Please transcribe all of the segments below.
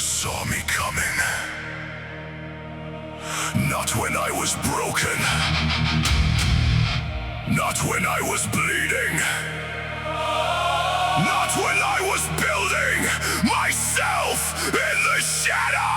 saw me coming. Not when I was broken. Not when I was bleeding. Not when I was building myself in the shadows.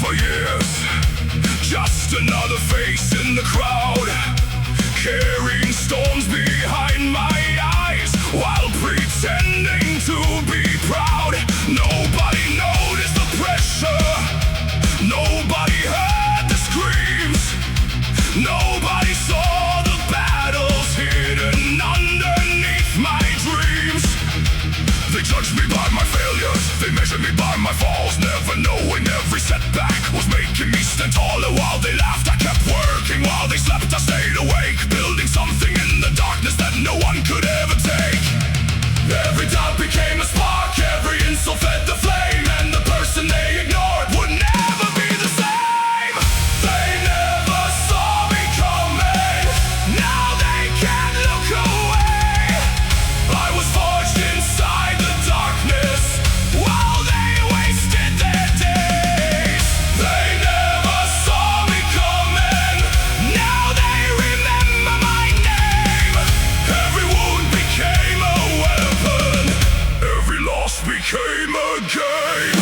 For years, just another face in the crowd, carrying storms behind my eyes while pretending to be proud. Nobody noticed the pressure, nobody heard the screams, nobody saw the battles hidden underneath my dreams. They judged me by my failures, they measured me by my falls, never knowing every setback was making me stand taller. While they laughed, I kept working. While they slept, I stayed awake, building something in the darkness that no one could ever take. Every doubt became a spark, every insult fed the flame, and the person they ignored would never be the same. They never saw me coming, now they can't look away. I was forged inside the darkness while they wasted their days. They never saw me coming, now they remember my name. Every wound became a weapon, every loss became a game.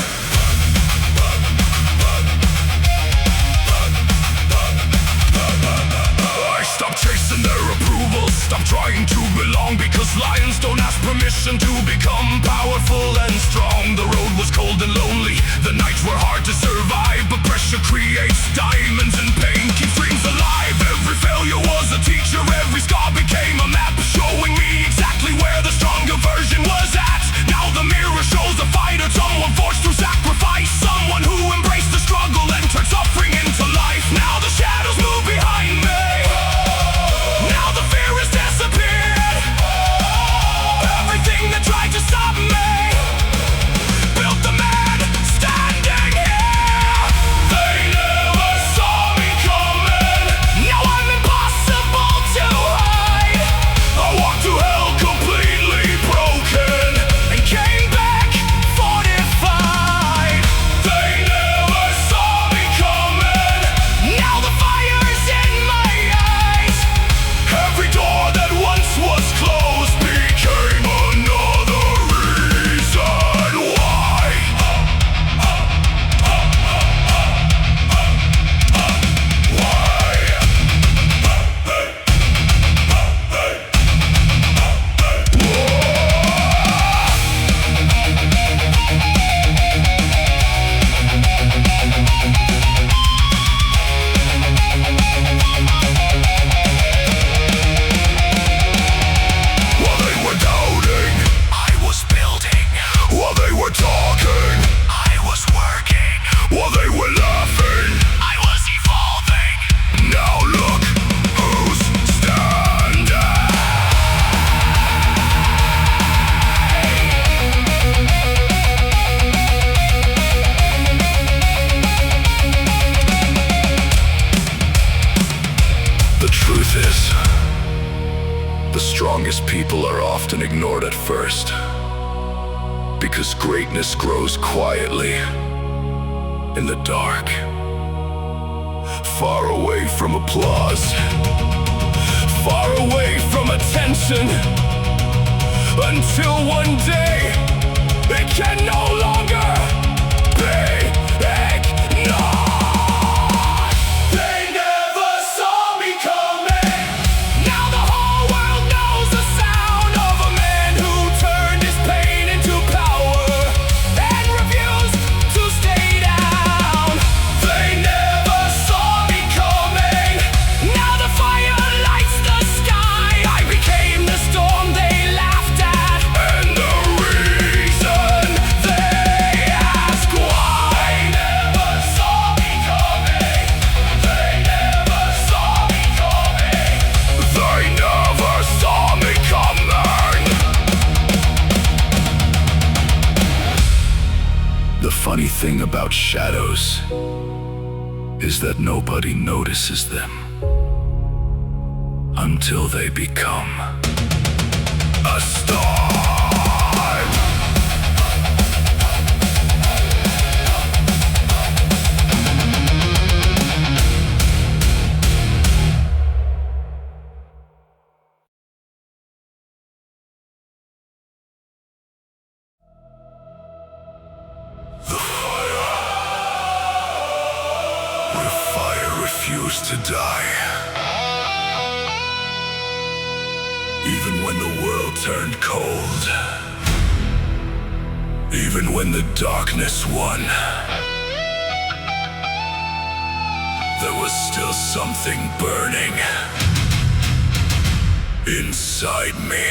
I stopped chasing their approval, stopped trying to belong, because lions don't ask permission to become powerful and strong. The road was cold and lonely, the nights were hard to survive, but pressure creates diamonds and pain keeps dreams alive. Every failure was a teacher, every scar became a map, showing me exactly where the stronger version was at. Now the mirror shows a fighter, someone forged through sacrifice, someone who embraced the struggle and turned suffering into life. Now the shadows move behind me, now the fear has disappeared. Everything that tried to stop me built the man standing here. They never saw me coming, now I'm impossible to hide. I walked to hell completely broken and came back fortified. They never saw me coming, now the fire's in my eyes. Every door that once was closed became another reason why. While they were doubting, I was building. While they were talking, I was working. While they were laughing, I was evolving. Now look who's standing. The truth is, the strongest people are often ignored at first, because greatness grows quietly in the dark, far away from applause, far away from attention, until one day it can no longer be ignored. They never saw me coming, now the whole world knows the sound of a man who turned his pain into power and refused to stay down. They never saw me coming, now the fire lights the sky. I thing about shadows is that nobody notices them until they become a star. Refuse to die. Even when the world turned cold, even when the darkness won, there was still something burning inside me.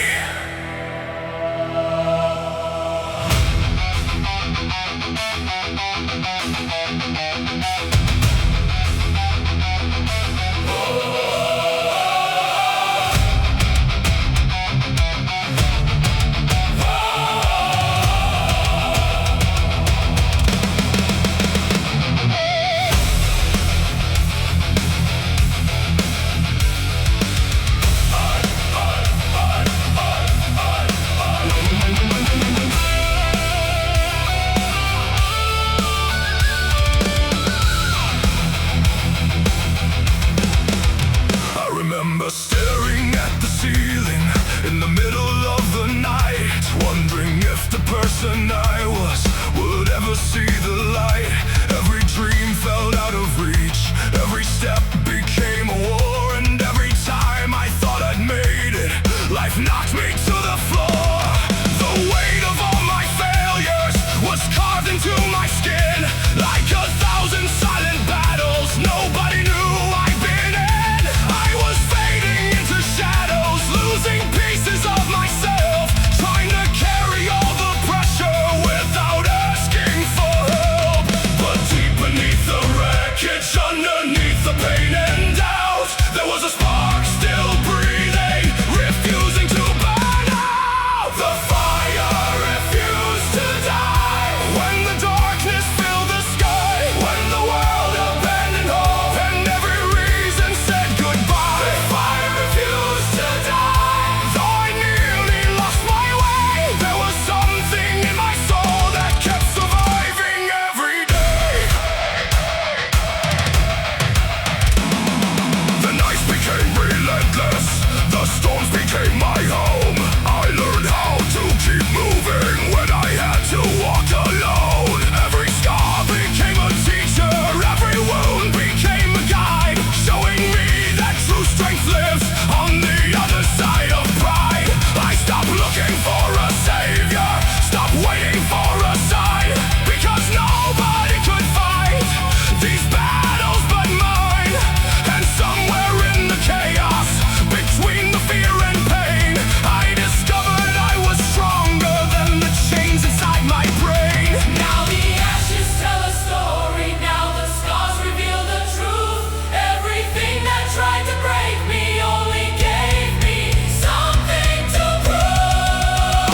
Staring at the ceiling in the middle of the night, wondering if the person I was would ever see the light. Every dream fell out of reach, every step became a war, and every time I thought I'd made it, life knocked me to the floor. The weight of all my failures was carved into my skin, like 1,000 silent battles nobody knew I'd been in. I was shadows, losing pieces of myself, trying to carry all the pressure without asking for help. But deep beneath the wreckage, underneath the pain and doubt, there was a spark still breathing, refusing to burn out. The fire refused to die when the darkness filled the sky, when the world abandoned hope and every reason said goodbye. The fire refused to die, though I nearly lost my way. There was something in my soul that kept surviving every day. The nights became relentless, the storms became my home. I learned how to keep moving when I had to walk alone. Every scar became a teacher, every wound became a guide, showing me that true strength lives on the other side of pride. I stopped looking for a savior, stopped waiting for a sign, because nobody could fight these battles but mine. And somewhere in the chaos, between the fear and pain, I discovered I was stronger than the chains inside my brain. Now the ashes tell a story, now the scars reveal the truth. Everything that tried to break me only gave me something to prove.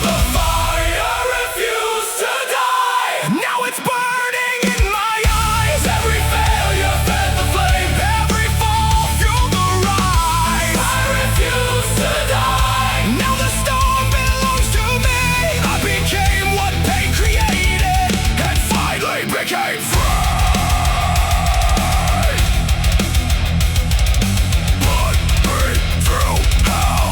The fire refused to die, now it's burning in my eyes. Every failure fed the flame, every fall fueled the rise. I refuse to die. Now the storm belongs to me. I became what pain created, and finally became free. Put me through hell.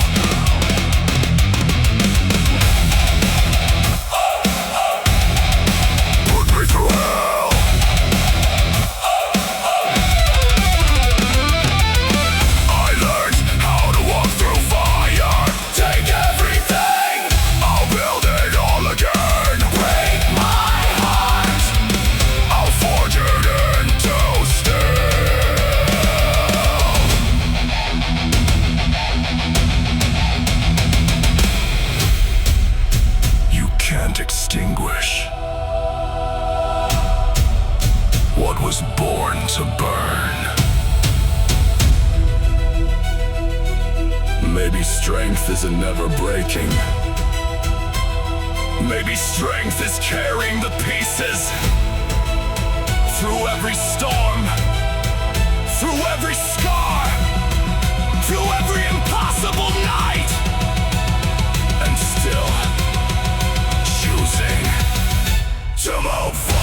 Put me through hell. I learned how to walk through fire. Take everything, I'll build it all again. Break my heart. I'll forge it into steel. You can't extinguish what was born to burn. Maybe strength isn't never breaking, Maybe strength is carrying the pieces through every storm, through every scar, through every impossible night, and still choosing to move forward.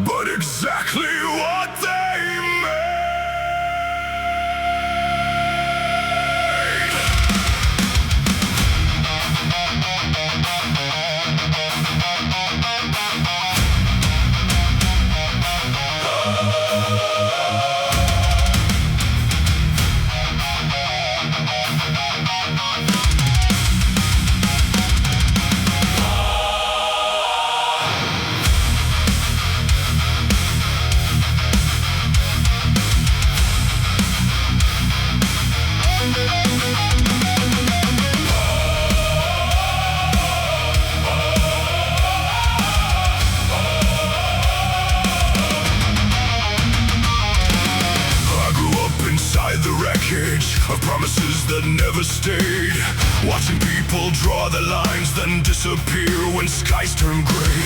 But exactly what they made. Of promises that never stayed, watching people draw the lines, then disappear when skies turn gray.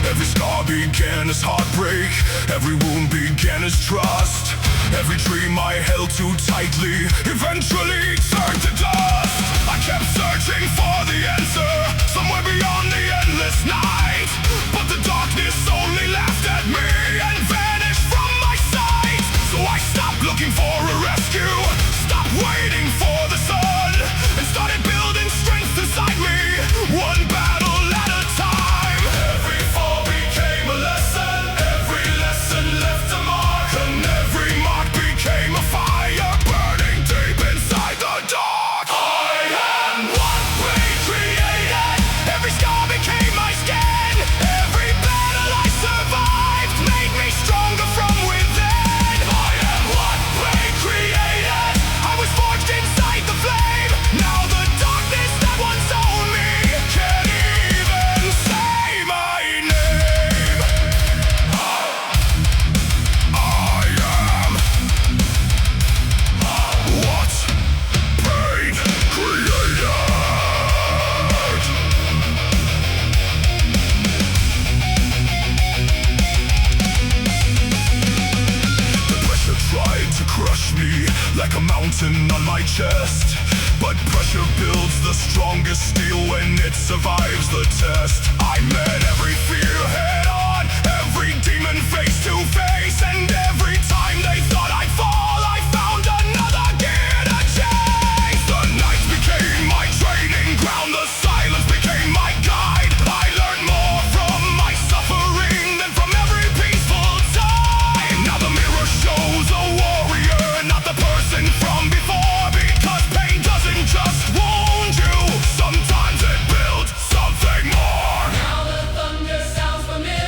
Every scar began as heartbreak, every wound began as trust. Every dream I held too tightly eventually turned to dust. I kept searching for the answer somewhere beyond the endless night, but the darkness only laughed at me and vanished from my sight. So I stopped looking for a rescue, waiting for the sun, and started building strength inside me, one battle at a time. Every fall became a lesson, every lesson left a mark, and every mark became a fire burning deep inside the dark. I am what we created, every scar became my skin, every battle I survived made me stronger from within. I am what we created, I was forged inside the flame. Now the darkness that once owned me can't even say my name. I am what pain created. The pressure tried to crush me like a mountain on my chest, but pressure builds the strongest steel when it survives the test. I met every fear head on, every demon face to face, and every time they thought I'd fall, I found another gear to chase. The nights became my training ground, the silence became my guide. I learned more from my suffering than from every peaceful time. Now the mirror shows a warrior, not the person from before, because pain doesn't just wound you, sometimes it builds something more. Now the thunder sounds familiar.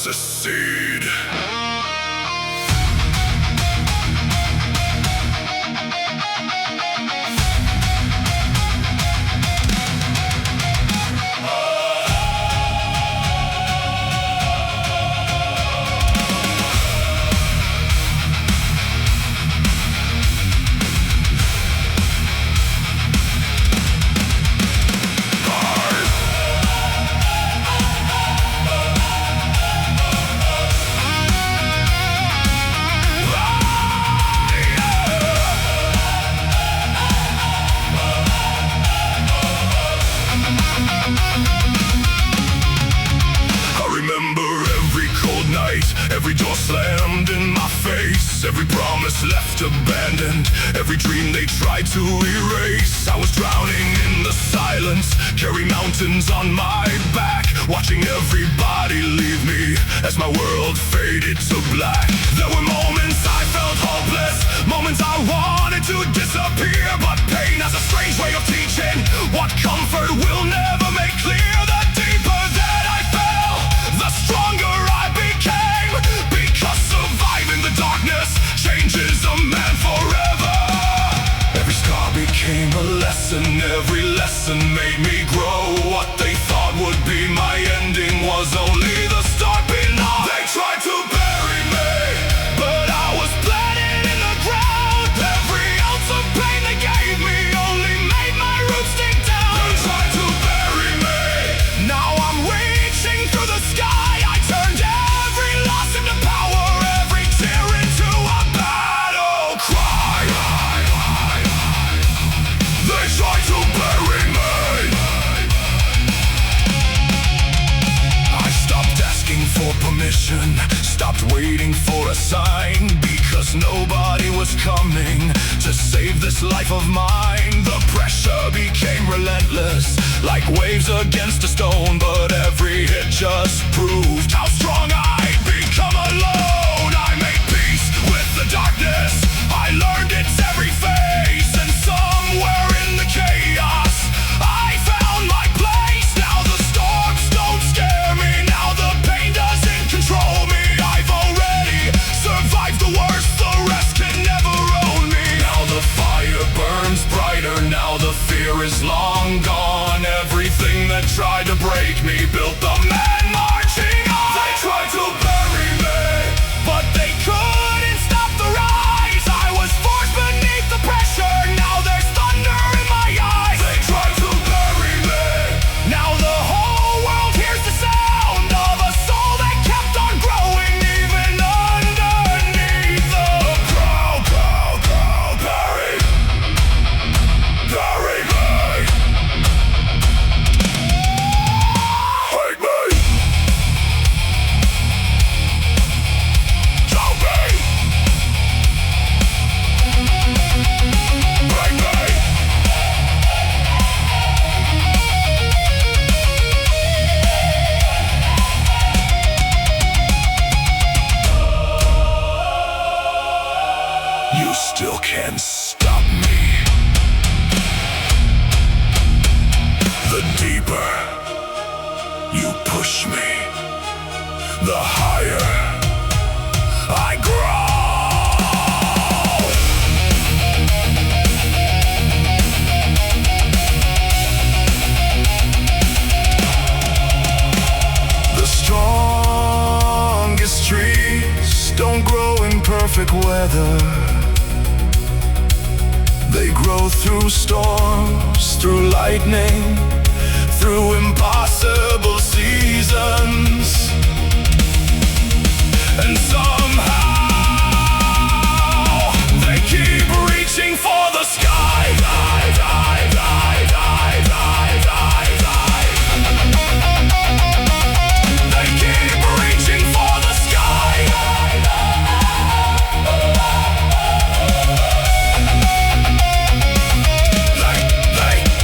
secede. Every door slammed in my face, every promise left abandoned, every dream they tried to erase. I was drowning in the silence, carry mountains on my back, watching everybody leave me as my world faded to black. There were moments I felt hopeless, moments I wanted to disappear, but pain has a strange way of teaching what comfort will never make clear. The deeper that I fell, the stronger I became. Surviving the darkness changes a man forever. Every scar became a lesson, every lesson made me grow. What they thought would be my ending was only the start below. They tried to bury me, but I was planted in the ground. Every ounce of pain they gave me only made my roots dig down. They tried to bury me, now I'm reaching through the sky. I turned every loss into power, into a battle cry. They try to bury me. I stopped asking for permission, stopped waiting for a sign, because nobody was coming to save this life of mine. The pressure became relentless, like waves against a stone, but every hit just proved how strong I'd become alone. I made peace with the darkness, I learned its every face, and somewhere in the chaos I found my place. Now the storms don't scare me, now the pain doesn't control me. I've already survived the worst, the rest can never own me. Now the fire burns brighter, now the fear is long gone. Everything that tried to break me built the man marching on. They tried to bury me, but they couldn't stop the rise. I was forced beneath the pressure, now there's thunder in my eyes. They tried to bury me, now the whole world hears the sound of a soul that kept on growing even underneath the ground. Bury me. Hate me. Drown me. Break me. You still can't stop me. The deeper you push me, the higher I grow. The strongest trees don't grow in perfect weather. They grow through storms, through lightning, through impossible seasons. And somehow they keep reaching for the sky. Dive, dive, dive, dive, dive, dive, dive. They keep reaching for the sky.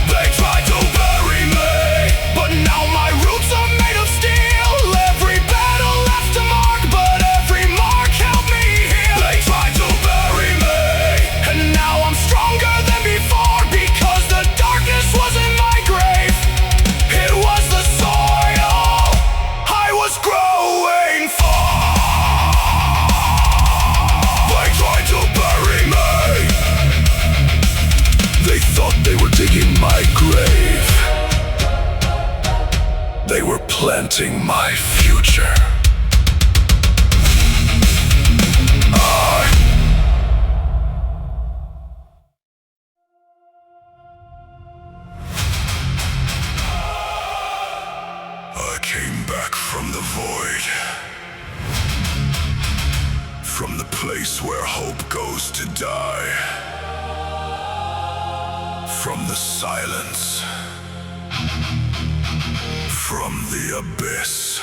They tried to bury me, but now my roots are made of steel. Every battle left a mark, but every mark They were planting my future. I came back from the void, from the place where hope goes to die, from the silence, from the abyss.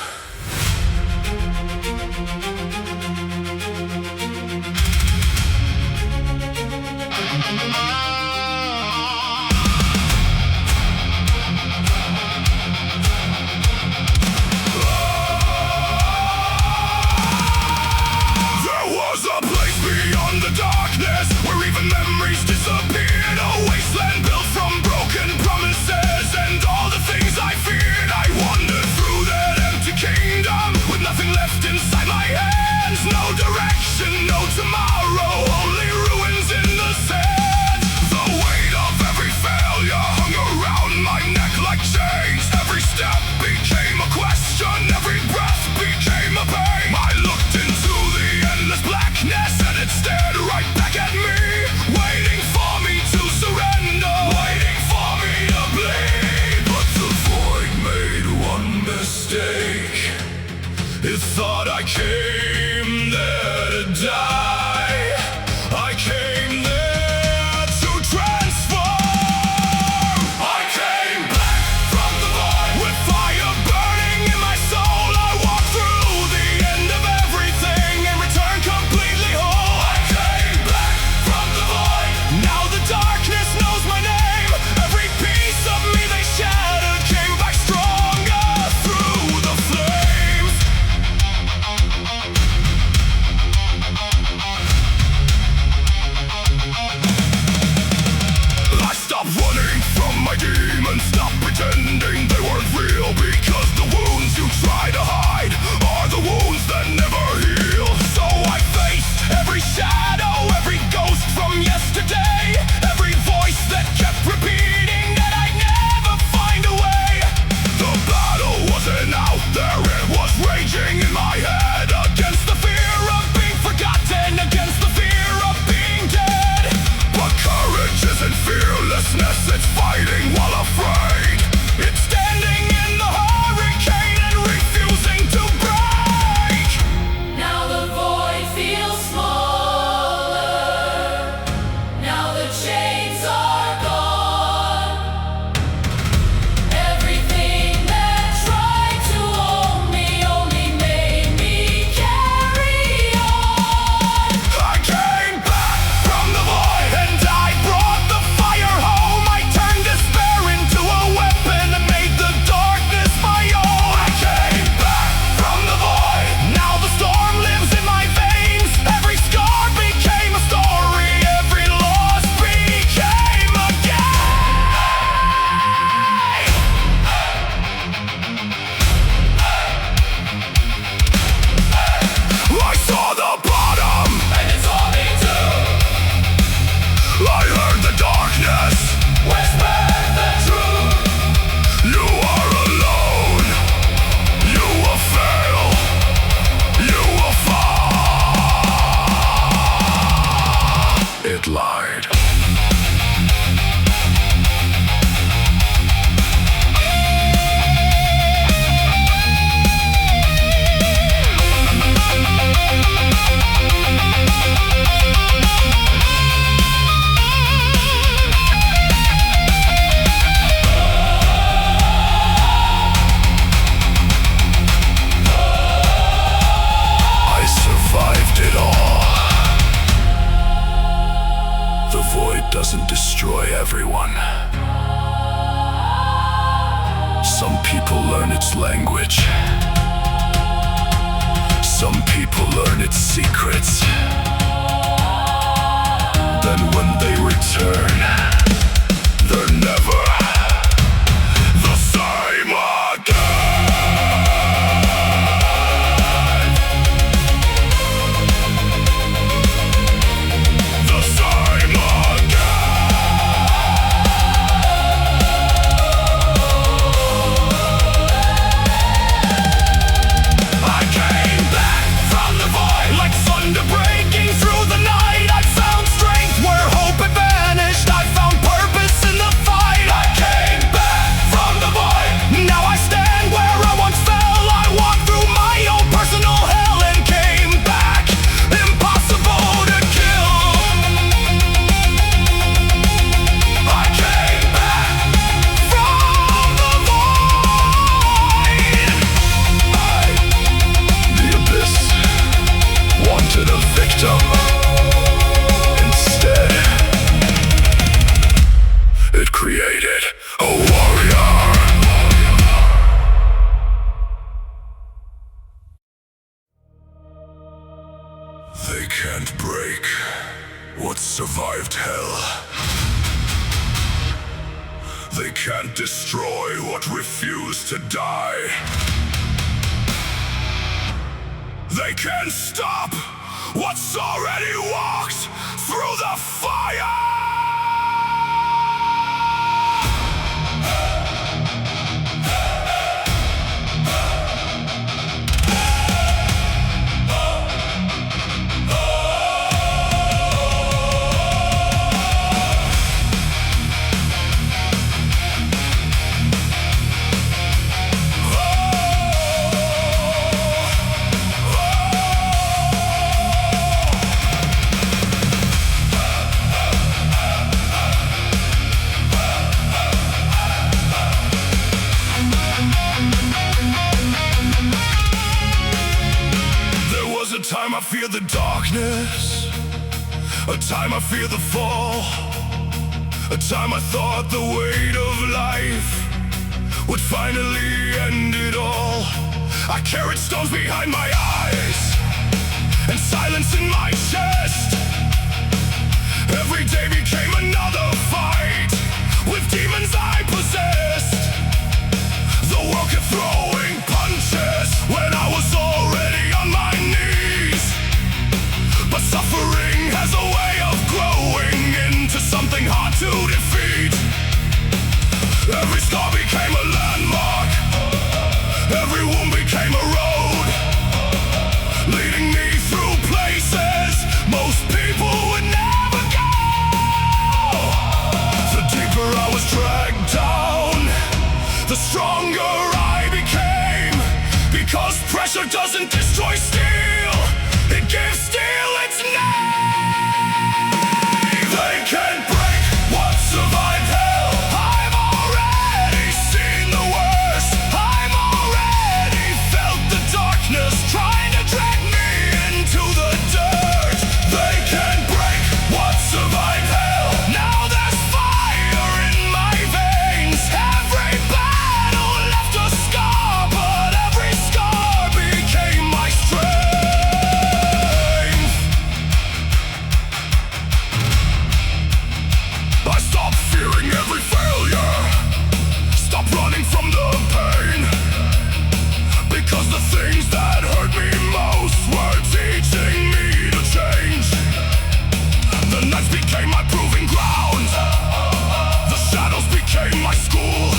The darkness, where even memories disappeared. A wasteland built from broken promises and all the things I feared. I wandered through that empty kingdom with nothing left inside my hands. No direction, no tomorrow, only ruins in the sand. The weight of every failure hung around my neck like chains. Every step became a question, every breath became a pain. I looked into the endless blackness and it stared right back at me, waiting for me to surrender, waiting for me to bleed. But the void made one mistake. It thought I came there to die. I came there to transform. I came back from the void with fire burning in my soul. I walked through the end of everything and returned completely whole. I came back from the void. Now the darkness knows my name. Every piece of me they shattered came back stronger through the flames. I stopped running from my demons, stopped pretending they weren't real, because the wounds you try to hide are the wounds that never heal. So I faced every shadow, every ghost from yesterday, every voice that kept repeating that I'd never find a way. The battle wasn't out there, it was raging in my head, against the fear of being forgotten, against the fear of being dead. But courage isn't fearlessness, it's fighting while afraid. It's standing in the hurricane and refusing to break. Now the void feels smaller. Now the chains are gone. Everything that tried to own me only made me carry on. I came back from the void and I brought the fire home. I turned despair into a weapon and made the darkness my own. I came back from the void. Now the storm lives in my veins. Every scar became a story. Every loss became a game. I saw the bottom And it saw me too. I heard the darkness. Whisper the truth. You are alone. You will fail. You will fall. It lied. I survived it all. The void doesn't destroy everyone. Some people learn its language. Some people learn its secrets. Then when they return, they're never the same again. The same again. refuse to die. They can't stop what's already walked through the fire. A time I feared the darkness, a time I feared the fall, a time I thought the weight of life would finally end it all. I carried stones behind my eyes and silence in my chest. Every day became another fight with demons I possessed. The world kept throwing punches when I was already on my knees. But suffering has a way of growing into something hard to defeat. Every scar became a landmark, every wound became a road, leading me through places most people would never go. The deeper I was dragged down, the stronger I became. Because pressure doesn't destroy steel, it gives steel its name. They can't break what survived hell. I've already seen the worst. I've already felt the darkness trying to drag me into the dirt. They can't break what survived hell. Now there's fire in my veins. Every battle left a scar, but every scar became my strength. I stopped fearing every failure, stopped running from the pain, because the things that hurt me most were teaching me to change. The nights became my proving ground, the shadows became my school,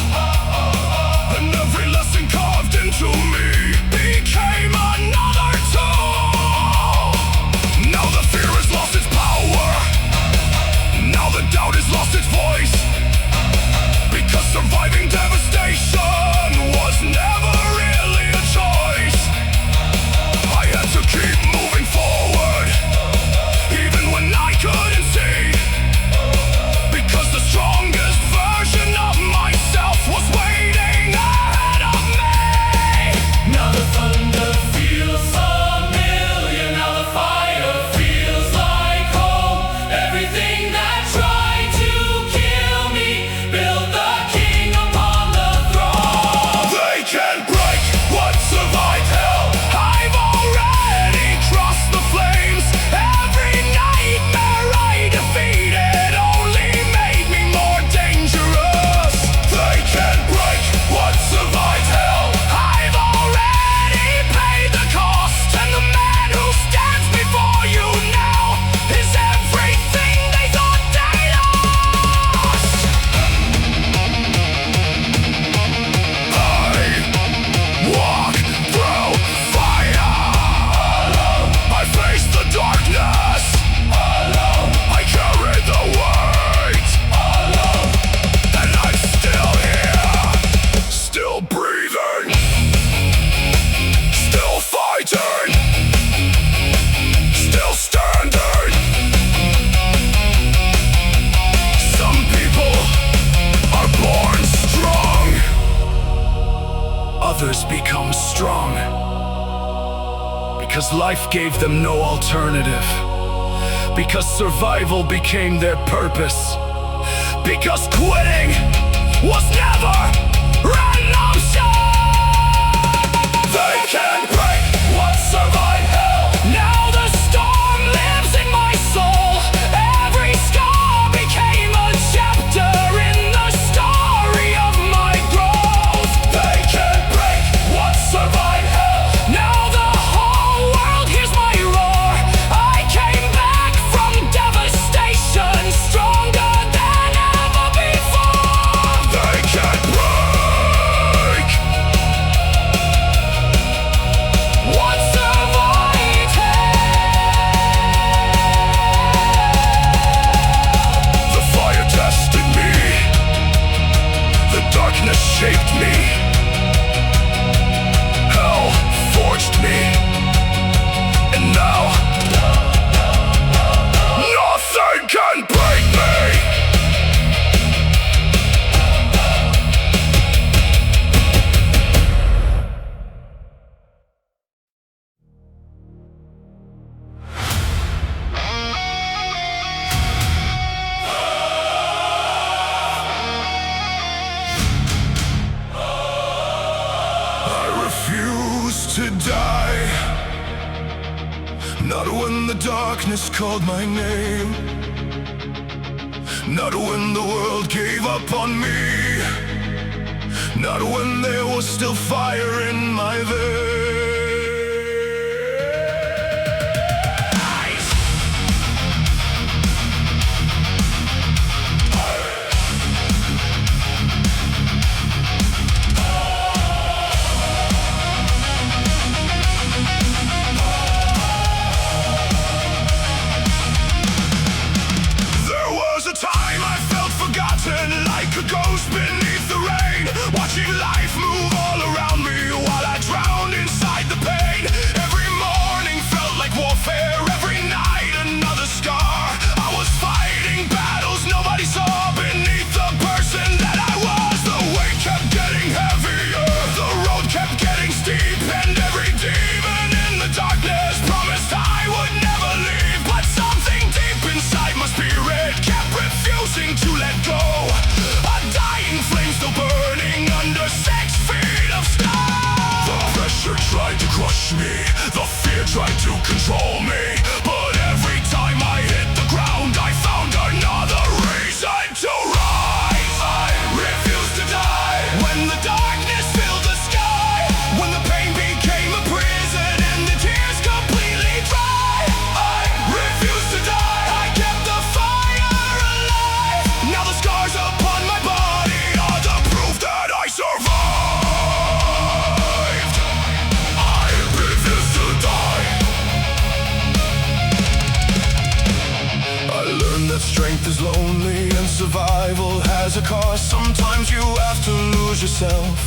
and every lesson carved into me became another tool. Now the fear has lost its power, now the doubt has lost its voice, because surviving devastation was never really a choice. I had to keep moving forward, even when I couldn't see, because the strongest version of myself was waiting ahead of me. Now the thunder feels familiar, now the fire feels like home. Everything that tried to kill me built the king upon the throne. They can't break what survived hell. I've already crossed the flames. Every nightmare I defeated only made me more dangerous. They can't break what survived hell. I've already paid the cost, and the man who stands before you now is everything they thought they lost. I walk through fire alone. I face the darkness alone. I carry the weight alone. And I'm still here, still breathing, still fighting, still standing. Some people are born strong, others become strong, because life gave them no alternative, because survival became their purpose, because quitting was never an option. They can't break what survived hell. Now the storm lives in my soul. Every scar became a chapter in the story of my growth. to die. Not when the darkness called my name. Not when the world gave up on me. Not when there was still fire in my veins. There was a time I felt forgotten, like a ghost beneath the rain, watching life move all around me while I drowned inside the pain. Every morning felt like warfare, every night another scar. I was fighting battles nobody saw beneath the person that I was. The weight kept getting heavier, the road kept getting steep, and every demon in the darkness promised I would never leave. But something deep inside my spirit kept refusing to let go. A dying flame still burning under 6 feet of snow. The pressure tried to crush me, the fear tried to control me, but every time I hit the ground I found another reason to rise. I refuse to die. When the darkness filled the sky, when the pain became a prison and the tears completely dry, I refuse to die. I kept the fire alive. Now the scars upon my body are the proof that I survived. I refuse to die. I learned that strength is lonely and survival has a cost. Sometimes you have to lose yourself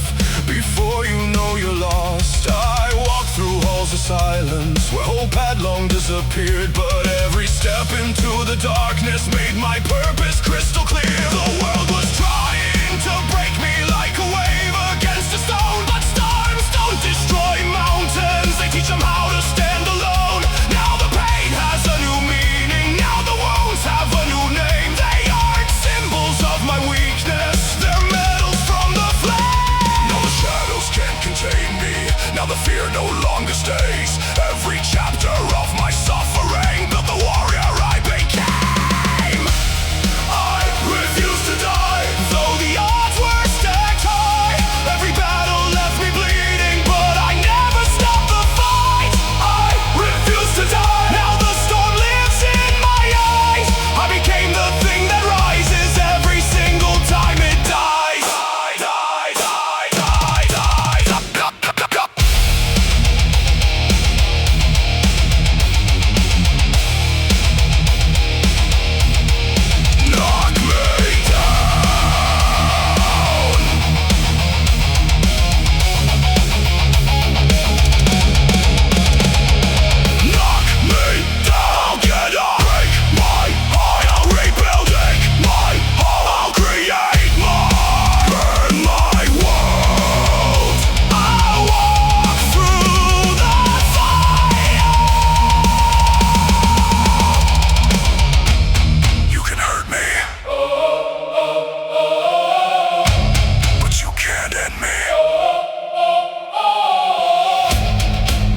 before you know you're lost. I walked through halls of silence where hope had long disappeared, but every step into the darkness made my purpose crystal clear. The world was trying to break me like a wave against a stone, but storms don't destroy mountains, they teach them how to stand alone. Now the pain has a new meaning, now the wounds have a new name. They aren't symbols of my weakness, they're medals from the flame. Now the shadows can't contain me, now the fear no longer stays. Every chapter of my suffering built the warrior I became. I refuse to die, though the odds were stacked high. Every battle left me bleeding, but I never stopped the fight. I refuse to die. Now the storm lives in my eyes. I became the thing that rises every single time it dies. Knock me down. Knock me down. Get up. Break my heart. I'll rebuild it. My heart. I'll create more. Burn my world. I'll walk through the fire. You can hurt me, but you can't end me.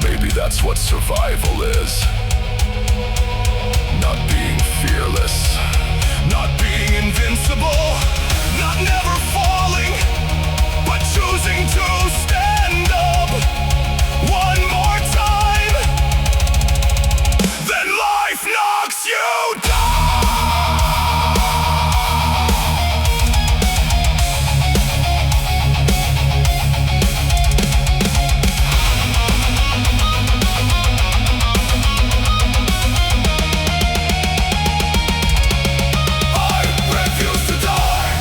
Maybe that's what survival is. Not being fearless, not being invincible, not never falling, but choosing to stand up one more time. Then life knocks you down. I refuse to die.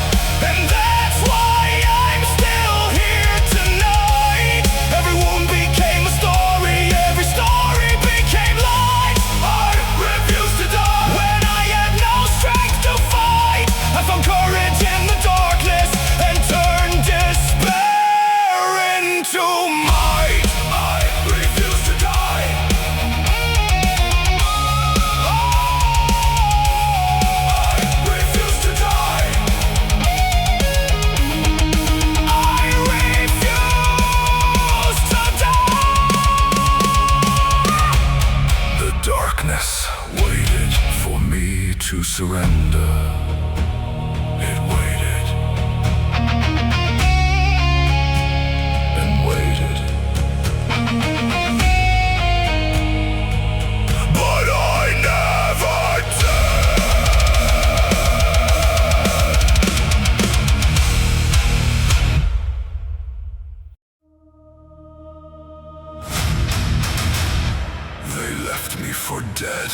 for dead.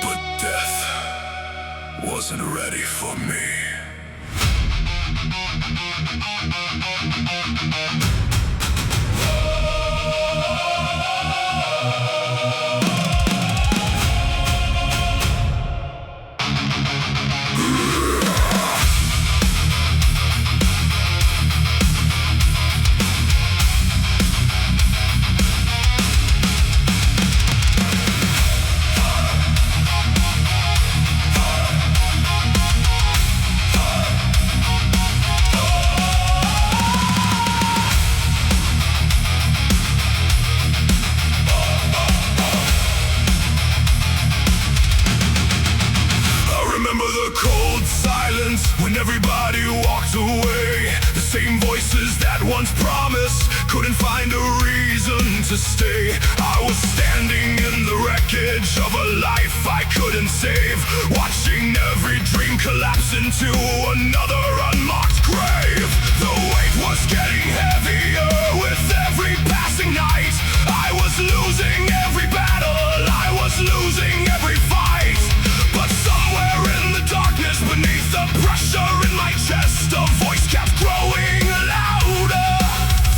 But death wasn't ready for me. When everybody walked away, the same voices that once promised couldn't find a reason to stay. I was standing in the wreckage of a life I couldn't save, watching every dream collapse into another unmarked grave. The weight was getting heavier with every passing night. I was losing every battle, I was losing every fight. But somewhere in the darkness, beneath the pressure in my chest, a voice kept growing louder.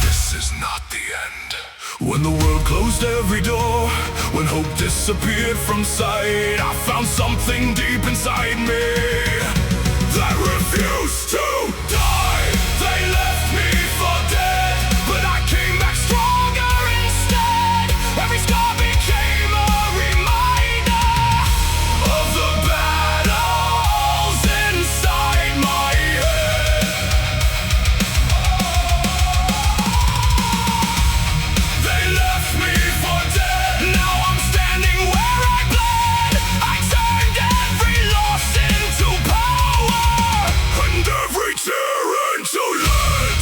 This is not the end. When the world closed every door, when hope disappeared from sight, I found something deep inside me that refused to die. They left me for dead, but I came back stronger instead. Every scar became a reminder of the battles inside my head. They left me for dead, now I'm standing where I bled. I turned every loss into power, and every tear into lead.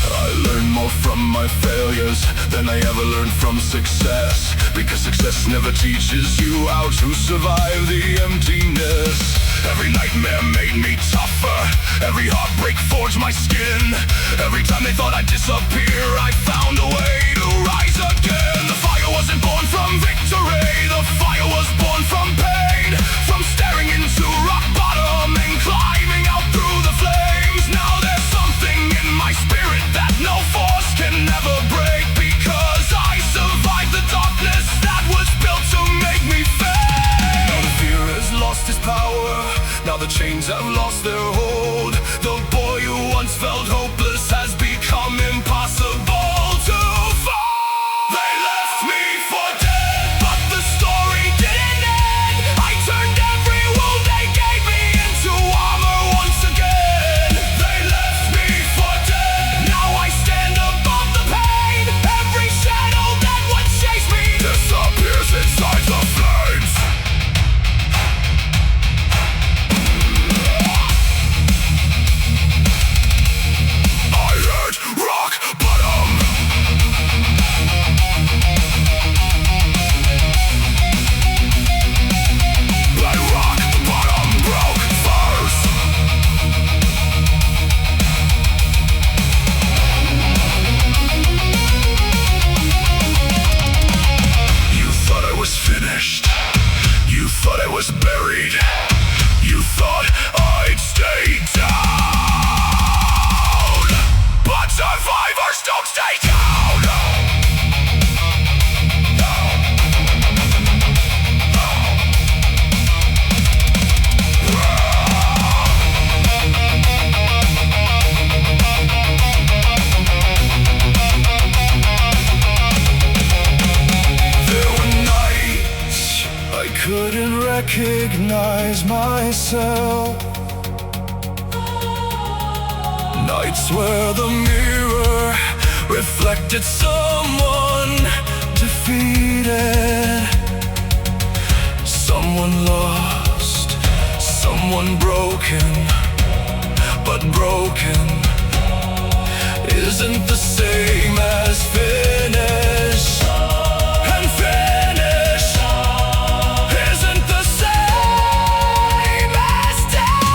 I learned more from my failures than I ever learned from success, because success never teaches you how to survive the emptiness. Every nightmare made me tougher, every heartbreak forged my skin. Every time they thought I'd disappear, I found a way to rise again. The fire wasn't born from victory, the fire was born from pain, from staring into rock bottom and climbing out through the flames. Now there's something in my spirit that no force can never break, because I survived the darkness that was built to make me fade. Now the fear has lost its power, now the chains have lost their hold. The boy who once felt hopeless has become impossible to fall. They left me for dead, but the story didn't end. I turned every wound they gave me into armor once again. They left me for dead, now I stand above the pain. Every shadow that once chased me disappears inside the flames. I hit rock bottom. But rock bottom broke first. You thought I was finished, you thought I was buried, you thought I'd stay down, but survivors don't stay down. There were nights I couldn't recognize myself, nights where the mirror reflected someone defeated, someone lost, someone broken. But broken isn't the same as finish, and finish isn't the same as death.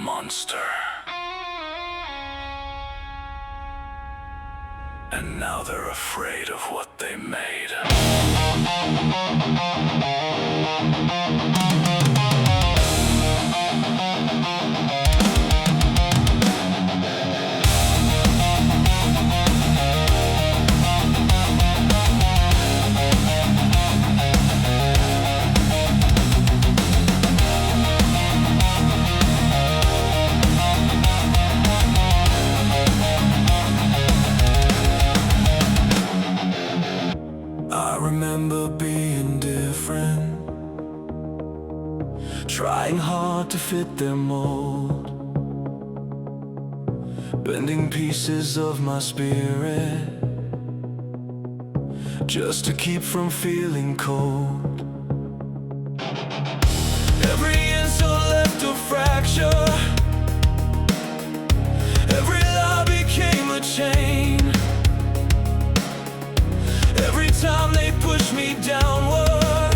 monster. And now they're afraid of what they made. I remember being different, trying hard to fit their mold, bending pieces of my spirit just to keep from feeling cold. Every insult left a fracture, every lie became a chain. Every time they push me downward,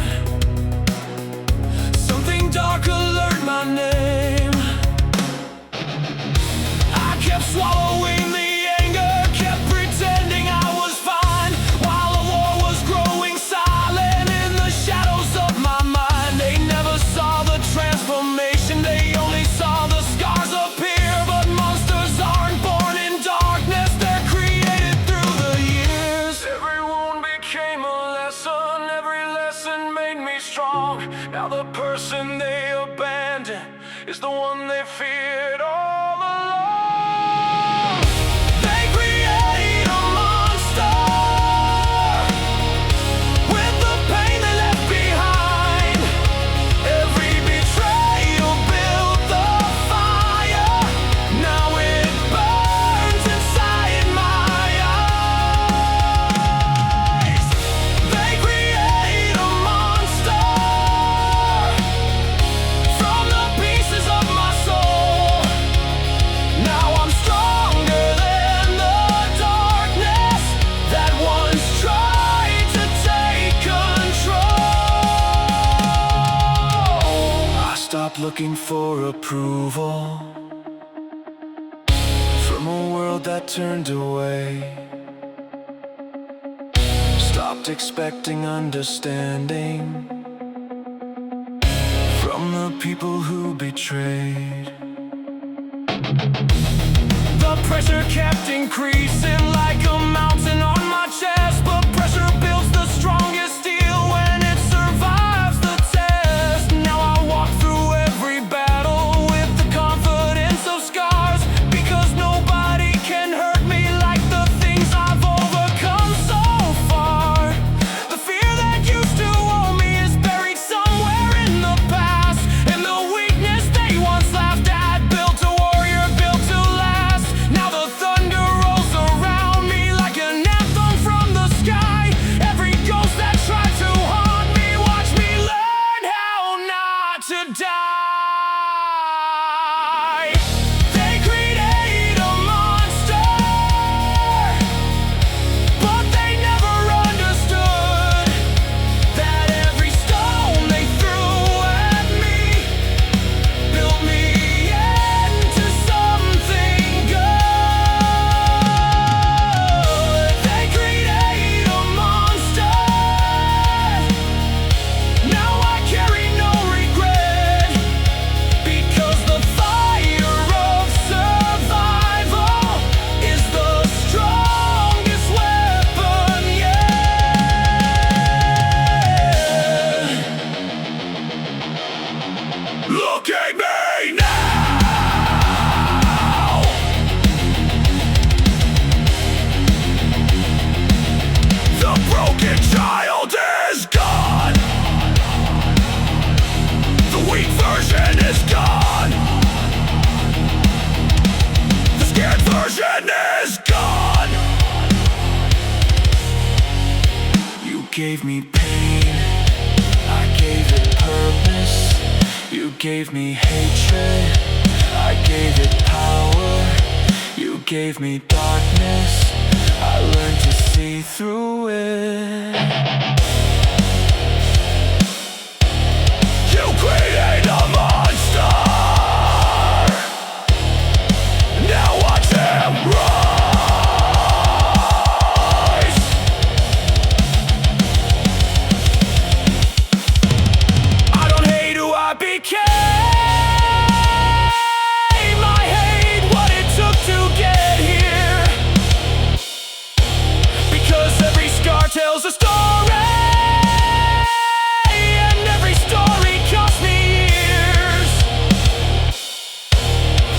something darker learned my name. I kept swallowing the anger, kept pretending I was fine, while a war was growing silent in the shadows of my mind. They never saw the transformation, they only saw the scars appear. But monsters aren't born in darkness, they're created through the years. Every wound became a lesson, every lesson made me strong. Now the person they abandoned is the one they feared all along. They create a monster with the pain they left behind. Every betrayal built the fire, now it burns inside my eyes. They create a monster from the pieces of my soul. Now I'm stronger than the darkness that once tried to take control. I stopped looking for approval from a world that turned away, stopped expecting understanding from the people who betrayed. The pressure kept increasing like a mountain on my chest, but pressure builds the strongest steel when it survives the test. Now I walk through every battle with the confidence of scars, because nobody can hurt me like the things I've overcome so far. The fear that used to own me is buried somewhere in the past, and the weakness they once laughed at built a warrior built to last. Now the thunder rolls around me like an anthem from the sky. Every ghost that tried to haunt me, watch me learn how not to die. They create a monster, but they never understood that every stone they threw at me built me into something good. They create a monster, now I carry no regret, because the fire of survival is the strongest weapon yet. Look at me now. The broken child is gone. The weak version is gone. The scared version is gone. You gave me pain, I gave it purpose. You gave me hatred, I gave it power. You gave me darkness, I learned to see through it. You create a monster tells a story, and every story cost me years.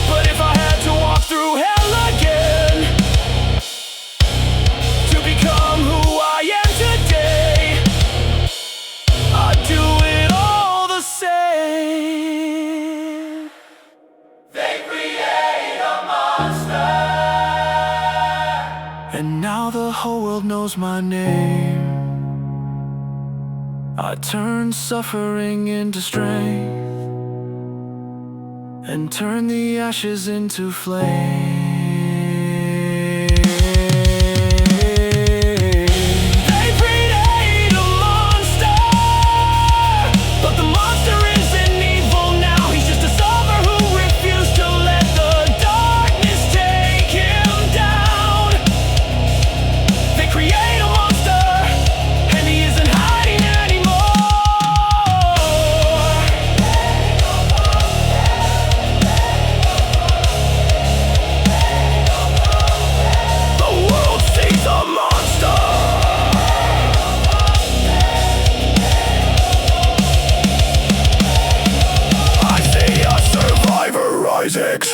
But if I had to walk through hell again to become who I am today, I'd do it all the same. They create a monster, and now the whole world knows my name. I turn suffering into strength and turn the ashes into flame. They create a monster, but the monster isn't evil now. He's just a sufferer who refused to let the darkness take him down. They create a monster, and he isn't hiding anymore. The world sees a monster. I see a survivor rises.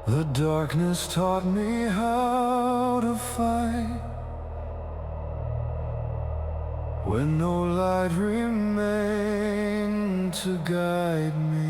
The darkness taught me how to fight when no light remained to guide me.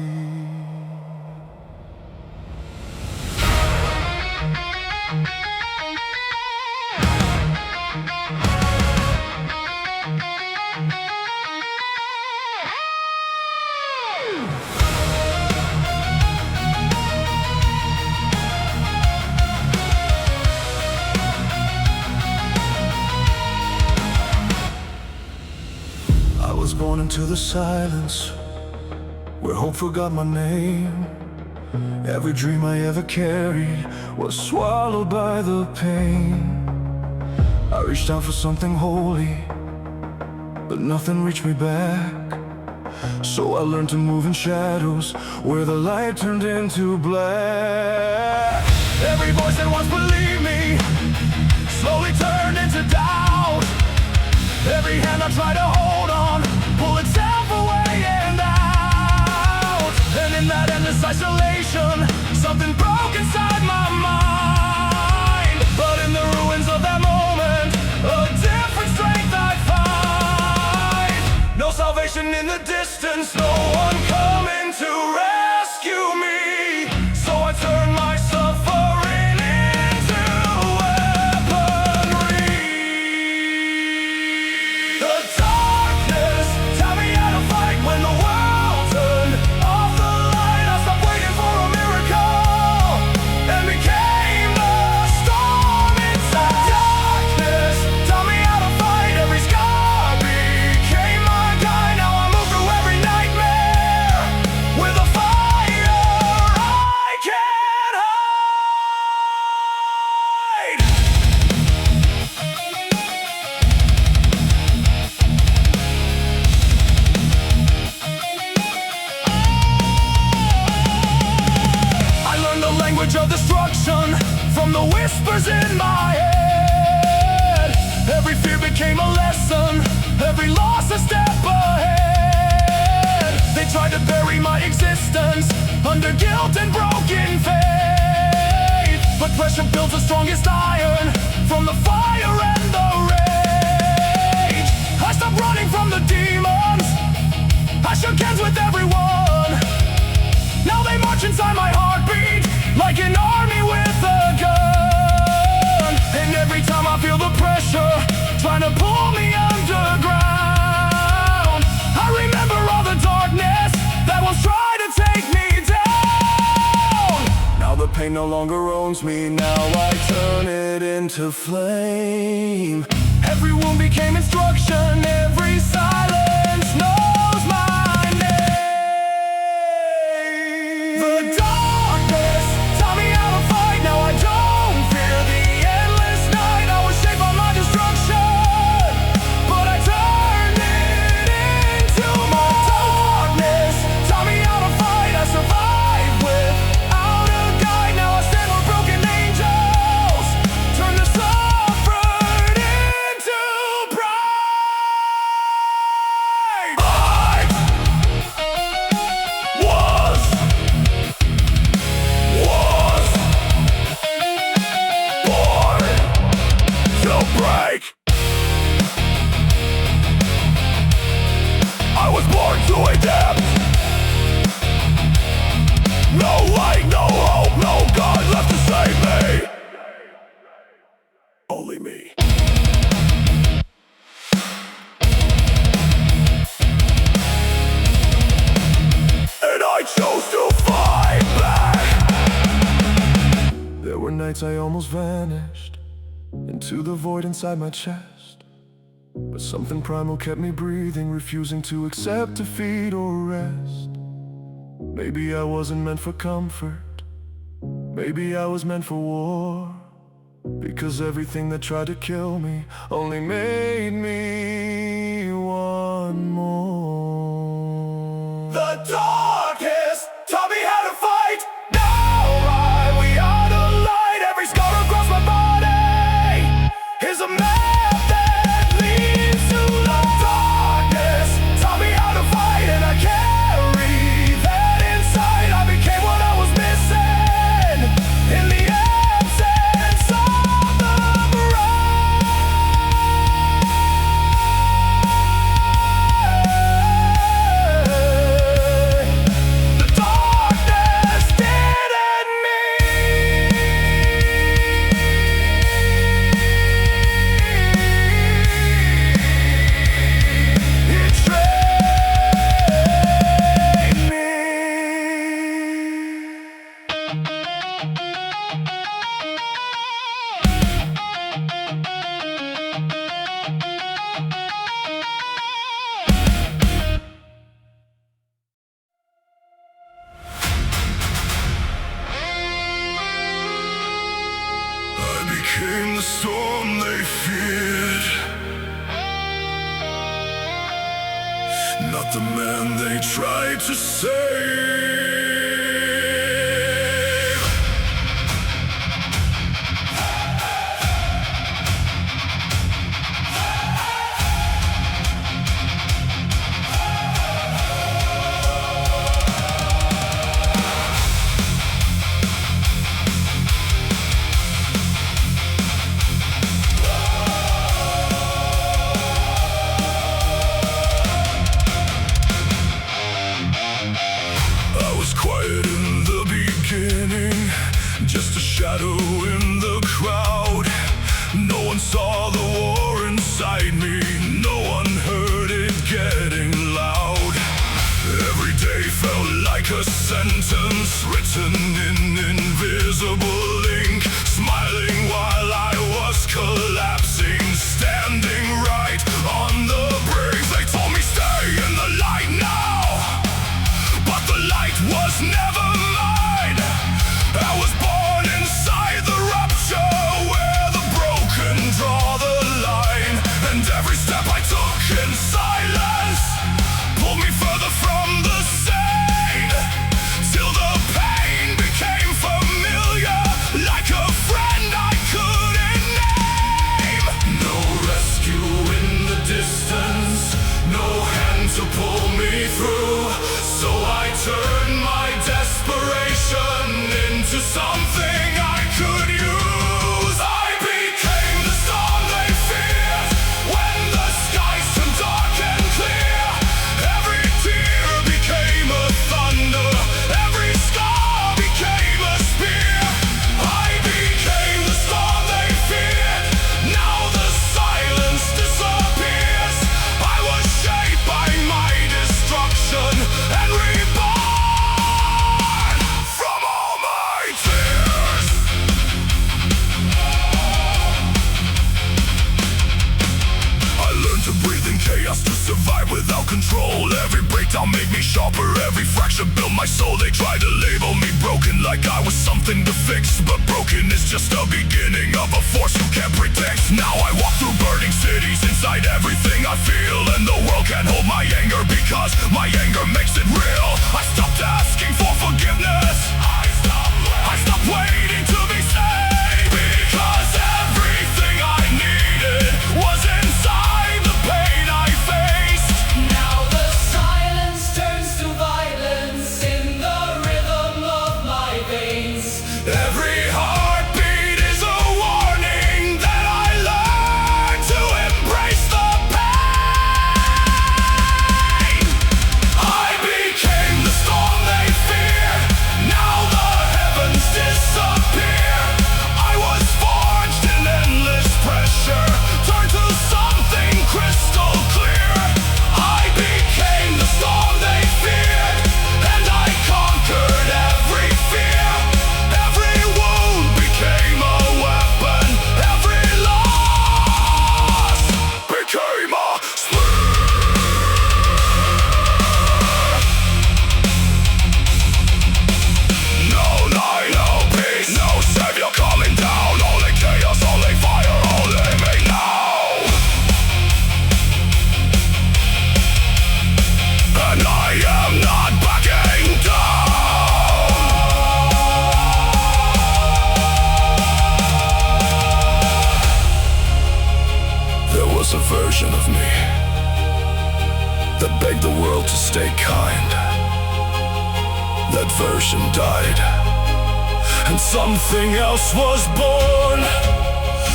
I was born into the silence, where hope forgot my name. Every dream I ever carried was swallowed by the pain. I reached out for something holy, but nothing reached me back. So I learned to move in shadows, where the light turned into black. Every voice that once believed me slowly turned into doubt. Every hand I tried to hold on pull itself away and out. And in that endless isolation, something broke inside my mind. But in the ruins of that moment, a different strength I find. No salvation in the distance, no one coming to rescue me. So I turn my suffering into weaponry. The darkness taught me how to fight when the world turned off the light. I stopped waiting for a miracle and became the storm inside. Darkness taught me how to fight. Every scar became my guide. Now I move through every nightmare with a fire I can't hide. I learned the language of destruction from the whispers in my head. Every fear became a lesson, every loss a step ahead. They tried to bury my existence under guilt and broken faith. But pressure builds the strongest iron from the fire and the rage. I stopped running from the demons, I shook hands with everyone. Now they march inside my heartbeat like an army with a gun. And every time I feel the pressure trying to pull me underground, I remember all the darkness that once tried to take me down. Now the pain no longer owns me, now I turn it into flame. Every wound became instruction, every silence knows my name. The darkness taught me how to fight, now I don't fear the endless nights I almost vanished into the void inside my chest. But something primal kept me breathing, refusing to accept defeat or rest. Maybe I wasn't meant for comfort, maybe I was meant for war, because everything that tried to kill me only made me want more. The darkest taught me how to fight. Now we are the light. Every scar across my body is a map that leads to the darkness. Taught me how to fight, and I carry that inside. I became what I was missing in the absence of the The darkness did in me. It trained me. I became the storm they feared, not the man they tried to save. I was quiet in the beginning, just a shadow in the crowd. No one saw the war inside me, no one heard it getting loud. Every day felt like a sentence written in invisible ink, smiling while I was collapsing, standing right on the brink. They told me stay in the light now, but the light was never mine. I was born inside the rupture, where the broken draw the line. And every step I took in silence pulled me further from the sane, till the pain became familiar, like a friend I couldn't name. No rescue in the distance, no hand to pull me through. So I turned my desperation into something I could use. I became the storm they feared, when the skies turned dark and clear. Every tear became a thunder, every scar became a spear. I became the storm they feared, now the silence disappears. I was shaped by my destruction and reborn from all my tears. I learned to breathe in chaos, to survive without control. Every breakdown made me sharper, every fracture built my soul. They tried to label me broken, like I was something to fix, but broken is just the beginning of a force you can't predict. Now I walk through burning cities, inside everything I feel, and the world can't hold my anger, because my anger makes it real. I stopped asking for forgiveness, I stopped waiting to be saved, because everything I needed was inside the pain I faced. Now the silence turns to violence in the rhythm of my veins. Every heartbeat is a warning that I learned to embrace the pain. I became the storm stay kind. That version died, and something else was born.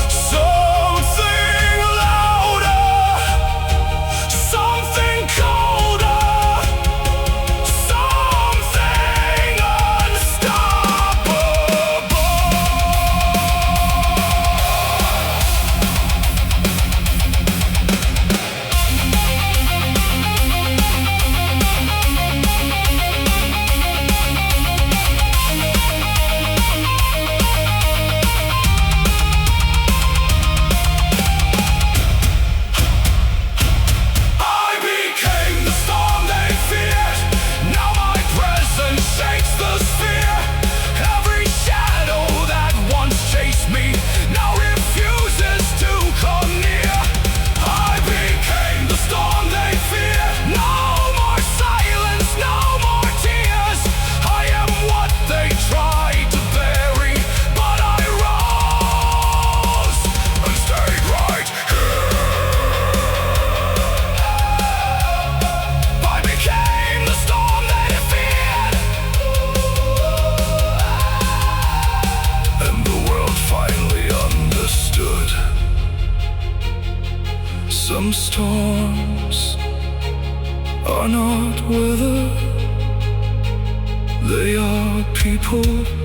Something louder, something colder, something unstoppable. Some storms are not weather, they are people.